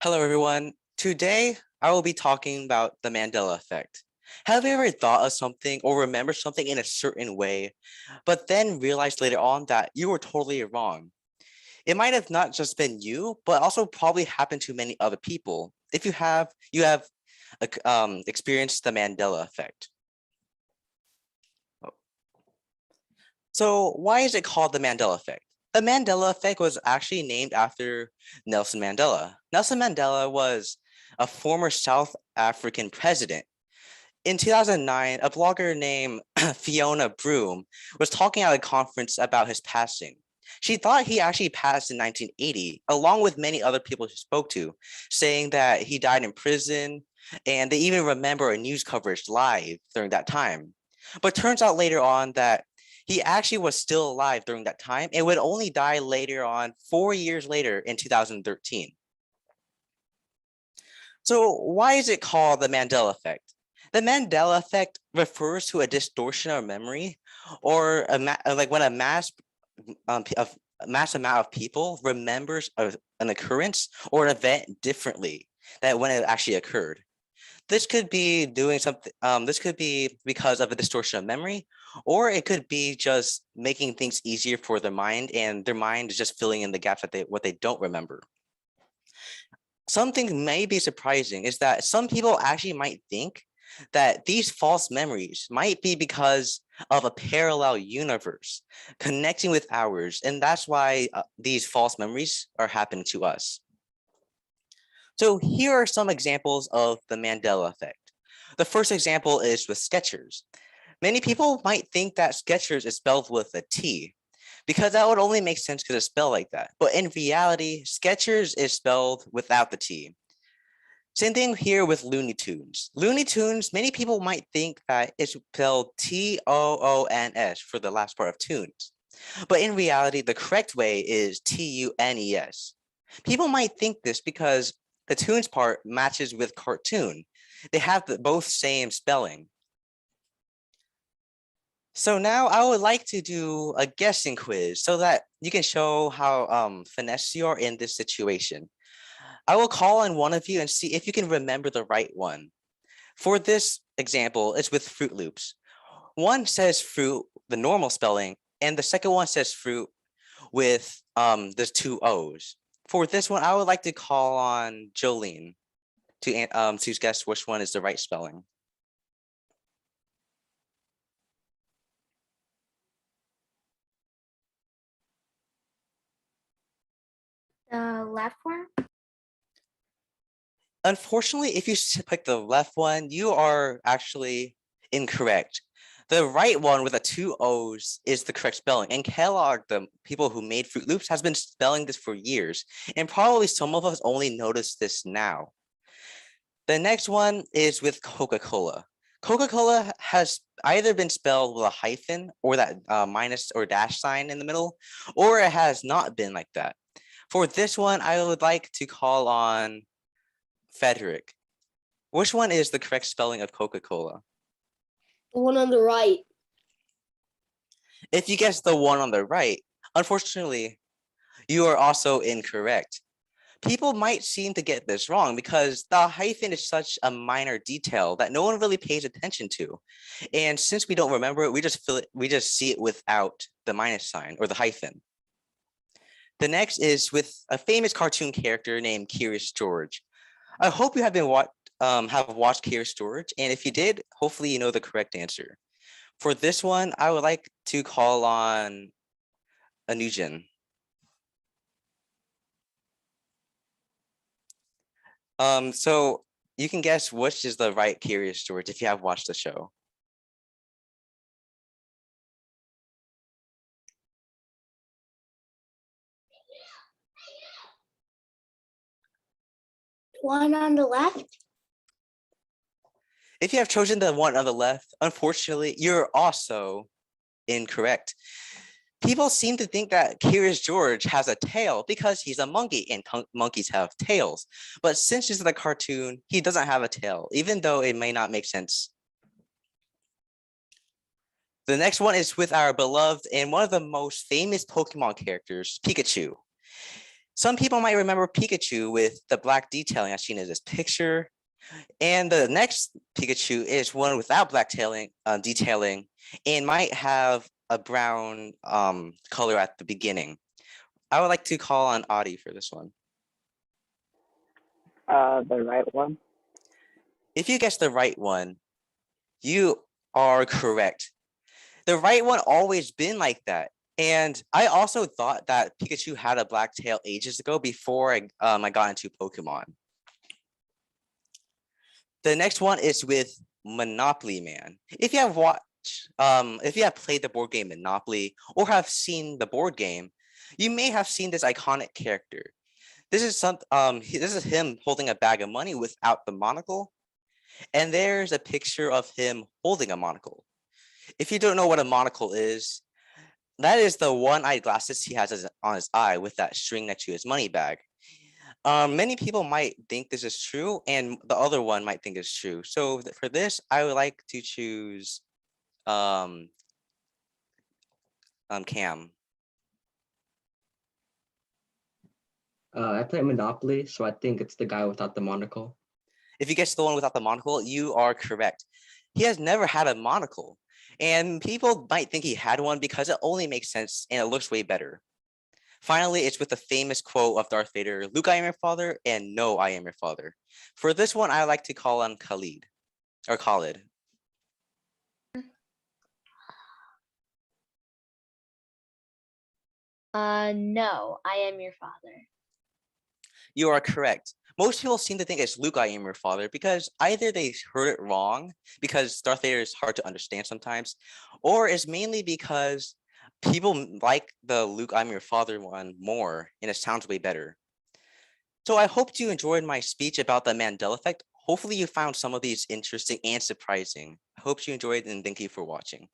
Hello, everyone. Today, I will be talking about the Mandela effect. Have you ever thought of something or remembered something in a certain way, but then realized later on that you were totally wrong? It might have not just been you, but also probably happened to many other people. If you have experienced the Mandela effect. So why is it called the Mandela effect? The Mandela effect was actually named after Nelson Mandela. Nelson Mandela was a former South African president. In 2009, a blogger named Fiona Broom was talking at a conference about his passing. She thought he actually passed in 1980, along with many other people she spoke to, saying that he died in prison, and they even remember a news coverage live during that time. But turns out later on that he actually was still alive during that time and would only die later on, 4 years later in 2013. So why is it called the Mandela effect? The Mandela effect refers to a distortion of memory or like when a mass amount of people remembers an occurrence or an event differently than when it actually occurred. This could be doing something, this could be because of a distortion of memory, or it could be just making things easier for their mind, and their mind is just filling in the gaps that what they don't remember. Something may be surprising is that some people actually might think that these false memories might be because of a parallel universe connecting with ours, and that's why these false memories are happening to us. So here are some examples of the Mandela effect. The first example is with Skechers. Many people might think that Skechers is spelled with a T, because that would only make sense because it's spelled like that. But in reality, Skechers is spelled without the T. Same thing here with Looney Tunes. Looney Tunes, many people might think that it's spelled Toons for the last part of tunes. But in reality, the correct way is Tunes. People might think this because the tunes part matches with cartoon. They have both same spelling. So now I would like to do a guessing quiz so that you can show how finesse you are in this situation. I will call on one of you and see if you can remember the right one. For this example, it's with Fruit Loops. One says fruit, the normal spelling, and the second one says fruit with the two O's. For this one, I would like to call on Jolene to guess which one is the right spelling. The left one? Unfortunately, if you pick the left one, you are actually incorrect. The right one with the two O's is the correct spelling. And Kellogg, the people who made Fruit Loops, has been spelling this for years. And probably some of us only noticed this now. The next one is with Coca-Cola. Coca-Cola has either been spelled with a hyphen or that minus or dash sign in the middle, or it has not been like that. For this one, I would like to call on Frederick. Which one is the correct spelling of Coca-Cola? The one on the right. If you guess the one on the right, unfortunately, you are also incorrect. People might seem to get this wrong because the hyphen is such a minor detail that no one really pays attention to. And since we don't remember it, we just see it without the minus sign or the hyphen. The next is with a famous cartoon character named Curious George. I hope you have watched Curious George, and if you did, hopefully you know the correct answer. For this one, I would like to call on Anujan. So you can guess which is the right Curious George if you have watched the show. One on the left? If you have chosen the one on the left, unfortunately, you're also incorrect. People seem to think that Curious George has a tail because he's a monkey and monkeys have tails. But since it's the cartoon, he doesn't have a tail, even though it may not make sense. The next one is with our beloved and one of the most famous Pokemon characters, Pikachu. Some people might remember Pikachu with the black detailing as seen in this picture. And the next Pikachu is one without black detailing and might have a brown color at the beginning. I would like to call on Audie for this one. The right one. If you guess the right one, you are correct. The right one always been like that. And I also thought that Pikachu had a black tail ages ago before I got into Pokemon. The next one is with Monopoly Man. If you have if you have played the board game Monopoly or have seen the board game, you may have seen this iconic character. This is him holding a bag of money without the monocle, and there's a picture of him holding a monocle. If you don't know what a monocle is, that is the one-eyed glasses he has on his eye with that string next to his money bag. Many people might think this is true, and the other one might think it's true. So for this, I would like to choose Cam. I play Monopoly, so I think it's the guy without the monocle. If you guess the one without the monocle, you are correct. He has never had a monocle, and people might think he had one because it only makes sense and it looks way better. Finally, it's with the famous quote of Darth Vader, "Luke, I am your father," and "No, I am your father." For this one, I like to call on Khalid, or Khalid. No, I am your father. You are correct. Most people seem to think it's "Luke, I am your father" because either they heard it wrong, because Darth Vader is hard to understand sometimes, or it's mainly because people like the "Luke, I'm your father" one more, and it sounds way better. So I hope you enjoyed my speech about the Mandela effect. Hopefully you found some of these interesting and surprising. I hope you enjoyed, and thank you for watching.